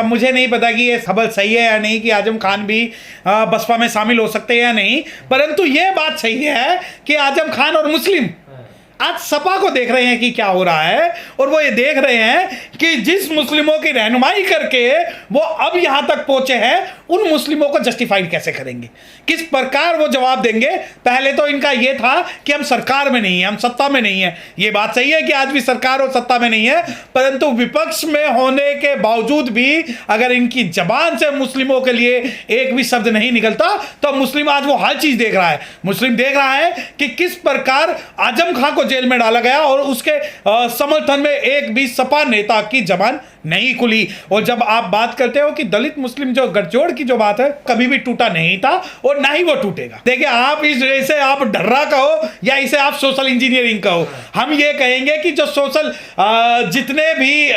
मुझे नहीं पता कि ये खबर सही है या नहीं कि आजम खान भी बसपा में शामिल हो सकते हैं या नहीं, परंतु ये बात सही है कि आजम खान और मुस्लिम आज सपा को देख रहे हैं कि क्या हो रहा है, और वो ये देख रहे हैं कि जिस मुस्लिमों की रहनुमाई करके वो अब यहां तक पहुंचे हैं, उन मुस्लिमों को जस्टिफाइड कैसे करेंगे, किस प्रकार वो जवाब देंगे। पहले तो इनका ये था कि हम सरकार में नहीं है, हम सत्ता में नहीं है। ये बात सही है कि आज भी सरकार और सत्ता में नहीं है, परंतु विपक्ष में होने के बावजूद भी अगर इनकी जबान से मुस्लिमों के लिए एक भी शब्द नहीं निकलता, तो मुस्लिम आज वो हर चीज देख रहा है। मुस्लिम देख रहा है कि किस प्रकार आजम खान को जेल में डाला गया और उसके समर्थन में एक भी सपा नेता की जबान नहीं खुली। और जब आप बात करते हो कि दलित मुस्लिम जो गठजोड़ की जो बात है, कभी भी टूटा नहीं था और ना ही वो टूटेगा। देखिए, आप इसे आप ढर्रा कहो या इसे आप सोशल इंजीनियरिंग कहो, हम ये कहेंगे कि जो सोशल जितने भी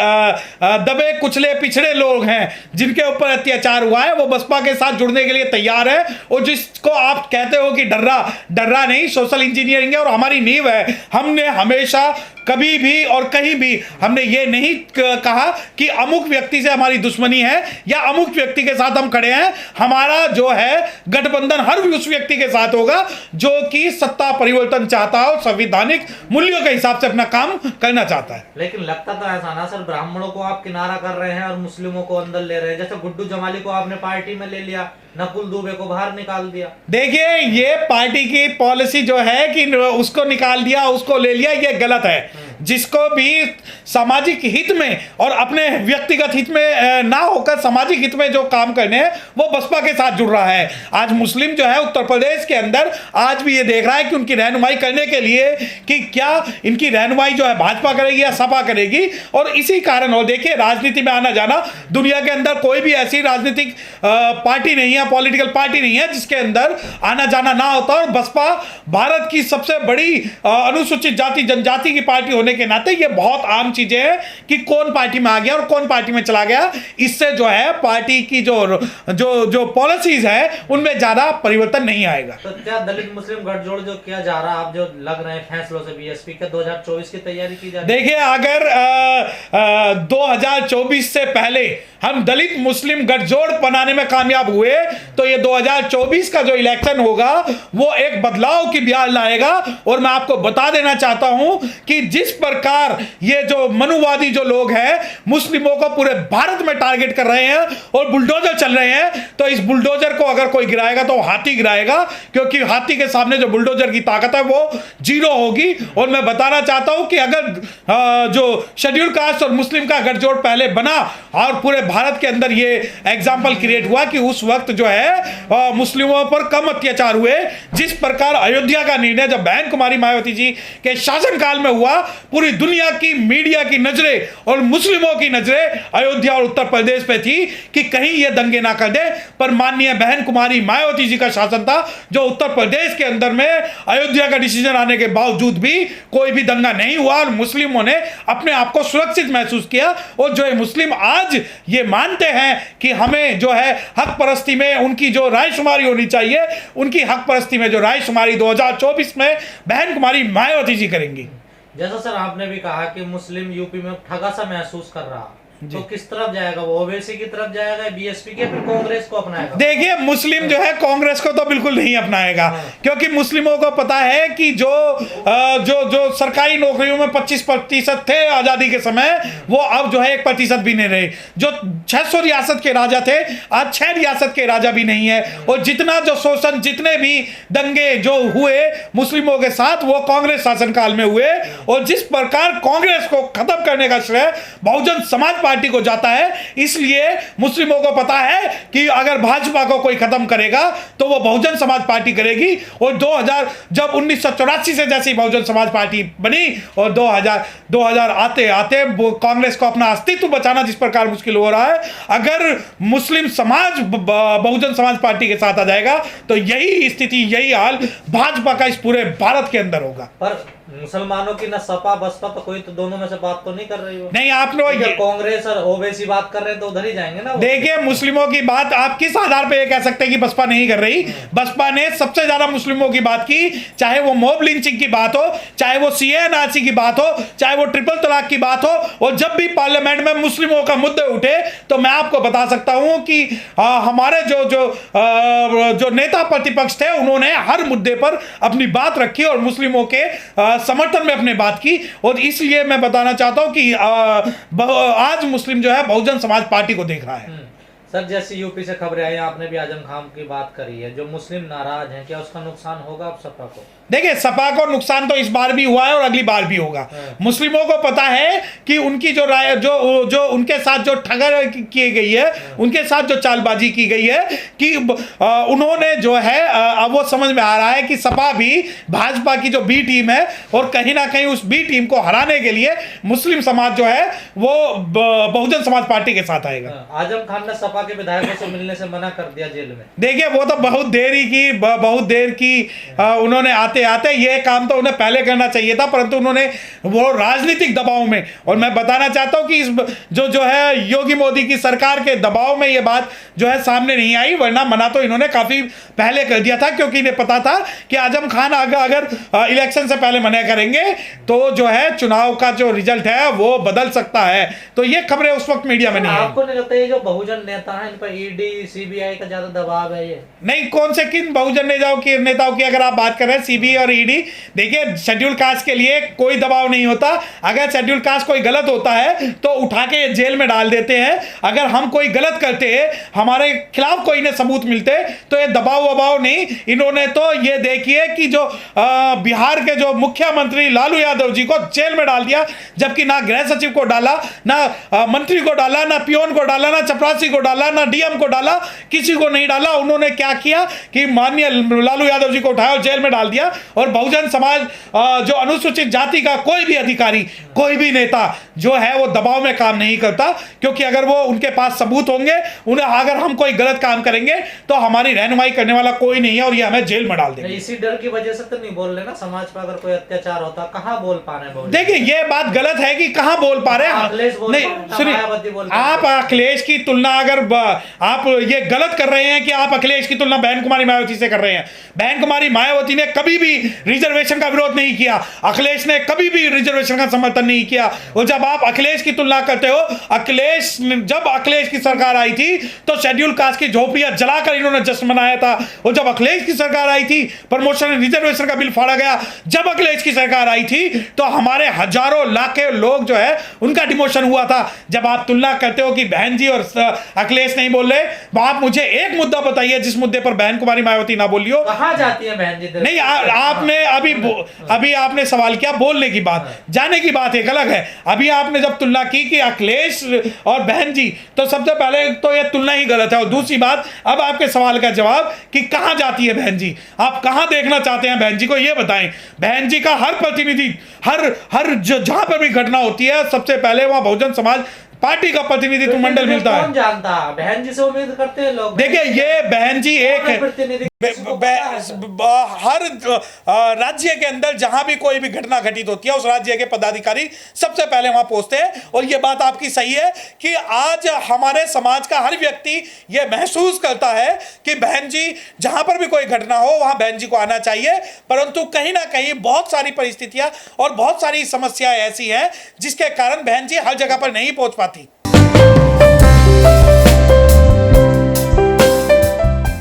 दबे कुचले पिछड़े लोग हैं जिनके ऊपर अत्याचार हुआ है, वो बसपा के साथ जुड़ने के लिए तैयार है। और जिसको आप कहते हो कि डर्रा नहीं, सोशल इंजीनियरिंग है और हमारी नींव है। हमने हमेशा कभी भी और कहीं भी हमने ये नहीं कहा कि अमुक व्यक्ति से हमारी दुश्मनी है या अमुक व्यक्ति के साथ हम खड़े हैं। हमारा जो है गठबंधन हर उस व्यक्ति के साथ होगा जो कि सत्ता परिवर्तन चाहता हो, संवैधानिक मूल्यों के हिसाब से अपना काम करना चाहता है। लेकिन लगता तो ऐसा ना सर, ब्राह्मणों को आप किनारा कर रहे हैं और मुस्लिमों को अंदर ले रहे हैं। जैसे गुड्डू जमाली को आपने पार्टी में ले लिया, नकुल दुबे को बाहर निकाल दिया। देखिए, ये पार्टी की पॉलिसी जो है कि उसको निकाल दिया, उसको ले लिया, ये गलत है। जिसको भी सामाजिक हित में और अपने व्यक्तिगत हित में ना होकर सामाजिक हित में जो काम करने हैं, वो बसपा के साथ जुड़ रहा है। आज मुस्लिम जो है उत्तर प्रदेश के अंदर आज भी ये देख रहा है कि उनकी रहनुमाई करने के लिए कि क्या इनकी रहनुमाई जो है भाजपा करेगी या सपा करेगी। और इसी कारण, और देखिए, राजनीति में आना जाना, दुनिया के अंदर कोई भी ऐसी राजनीतिक पार्टी नहीं है, पॉलिटिकल पार्टी नहीं है जिसके अंदर आना जाना ना होता। और बसपा भारत की सबसे बड़ी अनुसूचित जाति जनजाति की पार्टी होने के नाते ये बहुत आम चीजें हैं कि कौन पार्टी में आ गया और कौन पार्टी में चला गया। इससे जो है पार्टी की जो पॉलिसीज है उनमें ज्यादा परिवर्तन नहीं आएगा। तो क्या दलित मुस्लिम गठजोड़ जो किया जा रहा है, आप जो लग रहे हैं फैसलों से बीएसपी के 2024 की तैयारी की जा रही है? देखिए, अगर 2024 से पहले हम दलित मुस्लिम गठजोड़ बनाने में कामयाब हुए तो ये 2024 का जो इलेक्शन होगा वो एक बदलाव की ब्याज लाएगा। और मैं आपको बता देना चाहता हूं कि जिस प्रकार ये जो मनुवादी जो लोग हैं मुस्लिमों को पूरे भारत में टारगेट कर रहे हैं और बुलडोजर चल रहे हैं, तो इस बुलडोजर को अगर कोई गिराएगा तो हाथी गिराएगा, क्योंकि हाथी के सामने जो बुलडोजर की ताकत है वो जीरो होगी। और मैं बताना चाहता हूं कि अगर जो शेड्यूल कास्ट और मुस्लिम का गठजोड़ पहले बना और पूरे भारत के अंदर ये एग्जाम्पल क्रिएट हुआ कि उस वक्त जो है मुस्लिमों पर कम अत्याचार हुए। जिस प्रकार अयोध्या का निर्णय जब बहन कुमारी मायावती जी के शासनकाल में हुआ, पूरी दुनिया की मीडिया की नजरें और मुस्लिमों की नजरें अयोध्या और उत्तर प्रदेश पे थी कि कहीं ये दंगे ना कर दे। पर माननीय बहन कुमारी मायावती जी का शासन था जो उत्तर प्रदेश के अंदर में अयोध्या का डिसीजन आने के बावजूद भी कोई भी दंगा नहीं हुआ और मुस्लिमों ने अपने आप को सुरक्षित महसूस किया। और जो है मुस्लिम आज ये मानते हैं कि हमें जो है हक परस्ती में उनकी जो रायशुमारी होनी चाहिए, उनकी हक परस्ती में जो रायशुमारी 2024 में बहन कुमारी मायावती जी करेंगी। जैसा सर आपने भी कहा कि मुस्लिम यूपी में ठगा सा महसूस कर रहा, तो किस तरफ जाएगा वो? ओवैसी की तरफ जाएगा, बीएसपी के, फिर कांग्रेस को अपनाएगा? देखिए, मुस्लिम जो है कांग्रेस को तो बिल्कुल नहीं अपनाएगा, क्योंकि मुस्लिमों को पता है कि जो सरकारी नौकरियों में 25% थे आजादी के समय, वो अब जो है 1% भी नहीं रहे। जो 600 रियासत के राजा थे, आज 6 रियासत के राजा भी नहीं है। और जितना जो शोषण, जितने भी दंगे जो हुए मुस्लिमों के साथ, वो कांग्रेस शासनकाल में हुए। और जिस प्रकार कांग्रेस को खत्म करने का श्रेय बहुजन समाज पार्टी को जाता है, इसलिए मुस्लिमों को पता है कि अगर भाजपा को कोई खत्म करेगा तो वो बहुजन समाज पार्टी करेगी। और 2000 जब 1984 से जैसी बहुजन समाज पार्टी बनी और 2000 आते आते कांग्रेस को अपना अस्तित्व बचाना जिस प्रकार मुश्किल हो रहा है, अगर मुस्लिम समाज बहुजन समाज पार्टी के साथ आ जाएगा तो यही स्थिति, यही हाल भाजपा का इस पूरे भारत के अंदर होगा। पर मुसलमानों की ना सपा बसपा तो कोई तो दोनों में से बात तो नहीं कर रही हो। नहीं, आप लोग जब कांग्रेस और ओवैसी बात कर रहे हैं तो उधर ही जाएंगे ना वो। देखिए, मुस्लिमों की बात आप किस आधार पे ये कह सकते हैं कि बसपा नहीं कर रही? बसपा ने सबसे ज्यादा मुस्लिमों की बात की, चाहे वो मॉब लिंचिंग की बात हो, चाहे वो सीएनआरसी की बात हो, चाहे वो ट्रिपल तलाक की बात हो। और जब भी पार्लियामेंट में मुस्लिमों का मुद्दे उठे तो मैं आपको बता सकता हूं कि हमारे जो जो जो नेता प्रतिपक्ष थे उन्होंने हर मुद्दे पर अपनी बात रखी और मुस्लिमों के समर्थन में अपने बात की। और इसलिए मैं बताना चाहता हूं कि आज मुस्लिम जो है बहुजन समाज पार्टी को देख रहा है। सर, जैसे यूपी से खबरें आई, आपने भी आजम खान की बात करी है, जो मुस्लिम नाराज हैं, क्या उसका नुकसान होगा अब सपा को? देखिए, सपा को नुकसान तो इस बार भी हुआ है और अगली बार भी होगा। मुस्लिमों को पता है कि उनकी जो राय जो उनके साथ जो ठगर की गई है, उनके साथ जो चालबाजी की गई है कि उन्होंने जो है अब वो समझ में आ रहा है कि सपा भी भाजपा की जो बी टीम है और कहीं ना कहीं उस बी टीम को हराने के लिए मुस्लिम समाज जो है वो बहुजन समाज पार्टी के साथ आएगा। आजम खान ने सपा के विधायकों से मिलने से मना कर दिया जेल में। देखिए, वो तो बहुत देर की उन्होंने आते ये काम तो उन्हें पहले करना चाहिए था, परंतु उन्होंने वो राजनीतिक दबाव में, और मैं बताना चाहता हूं कि इस जो है योगी मोदी की सरकार के दबाव में ये बात जो है सामने नहीं आई, वरना मना तो इन्होंने काफी पहले कर दिया था, क्योंकि इन्हें पता था कि आजम खान अगर इलेक्शन से पहले मना करेंगे तो जो है चुनाव का जो रिजल्ट है वो बदल सकता है। तो ये खबरें उस वक्त मीडिया में नहीं है। आपको नहीं लगता ये जो बहुजन नेता है इन पर ईडी सीबीआई का ज्यादा दबाव है? ये नहीं, कौन से किन बहुजन नेताओं की अगर आप बात कर रहे हैं, सीबीआई और ईडी, देखिए शेड्यूल कास्ट के लिए कोई दबाव नहीं होता। अगर शेड्यूल कास्ट कोई गलत होता है तो उठा के जेल में डाल देते हैं। अगर हम कोई गलत करते हैं, हमारे खिलाफ कोई ने सबूत मिलते तो ये दबाव वबाव नहीं। इन्होंने तो ये देखिए कि जो बिहार के जो मुख्यमंत्री लालू यादव जी को जेल में डाल दिया, जबकि ना गृह सचिव को डाला, ना मंत्री को डाला, ना पियोन को डाला, ना चपरासी को डाला, ना डीएम को डाला, किसी को नहीं डाला। उन्होंने क्या किया कि माननीय लालू यादव जी को उठाया और जेल में डाल दिया। और बहुजन समाज जो अनुसूचित जाति का कोई भी अधिकारी, कोई भी नेता जो है वो दबाव में काम नहीं करता, क्योंकि अगर वो उनके पास सबूत होंगे, उन्हें अगर हम कोई गलत काम करेंगे तो हमारी रहनुमाई करने वाला कोई नहीं है और ये हमें जेल में डाल देंगे। इसी डर की वजह से तो नहीं बोल रहे ना, समाज पर अगर कोई अत्याचार होता कहाँ बोल पा रहे हैं? देखिए, ये बात गलत है कि कहाँ बोल पा रहे हैं। नहीं सुनिए, आप अखिलेश की तुलना अगर आप ये गलत कर रहे हैं कि आप अखिलेश की तुलना बहन कुमारी मायावती से कर रहे हैं। बहन कुमारी मायावती ने कभी भी रिजर्वेशन का विरोध नहीं किया, अखिलेश ने कभी भी रिजर्वेशन का समर्थन नहीं किया। और जब आप अखिलेश की तुलना करते हो, जब अखिलेश की सरकार आई थी तो शेड्यूल कास्ट की झोपड़ियां जलाकर इन्होंने जश्न मनाया था। और जब अखिलेश की सरकार आई थी, प्रमोशन रिजर्वेशन का बिल फाड़ा गया। जब अखिलेश की सरकार आई थी तो हमारे हजारों लाखों लोग जो है उनका डिमोशन हुआ था। जब आप तुलना करते हो कि बहन जी और अखिलेश नहीं बोल रहे, तो आप मुझे एक मुद्दा बताइए जिस मुद्दे पर बहन कुमारी मायावती ना बोली हो। कहां जाती है बहन जी? नहीं, आपने अभी आपने सवाल किया बोलने की बात, जाने की बात एक अलग है। अभी आपने जब तुलना की कि अखिलेश और बहन जी, तो सबसे पहले तो ये तुलना ही गलत है। और दूसरी बात, अब आपके सवाल का जवाब कि कहां जाती है बहन जी, आप कहां देखना चाहते हैं बहन जी को, ये बताएं। बहन जी का हर प्रतिनिधि, हर जहां पर भी घटना होती है, सबसे पहले वहां बहुजन समाज पार्टी का प्रतिनिधित्व मंडल मिलता है। कौन जानता? बहन जी से उम्मीद करते हैं लोग। देखिए, ये बहन जी एक प्रतिनिधि हर राज्य के अंदर जहां भी कोई भी घटना घटित होती है, उस राज्य के पदाधिकारी सबसे पहले वहां पहुंचते हैं। और यह बात आपकी सही है कि आज हमारे समाज का हर व्यक्ति यह महसूस करता है कि बहन जी, जहां पर भी कोई घटना हो वहां बहन जी को आना चाहिए। परंतु कहीं ना कहीं बहुत सारी परिस्थितियां और बहुत सारी समस्याएं ऐसी हैं जिसके कारण बहन जी हर जगह पर नहीं पहुंच पाती।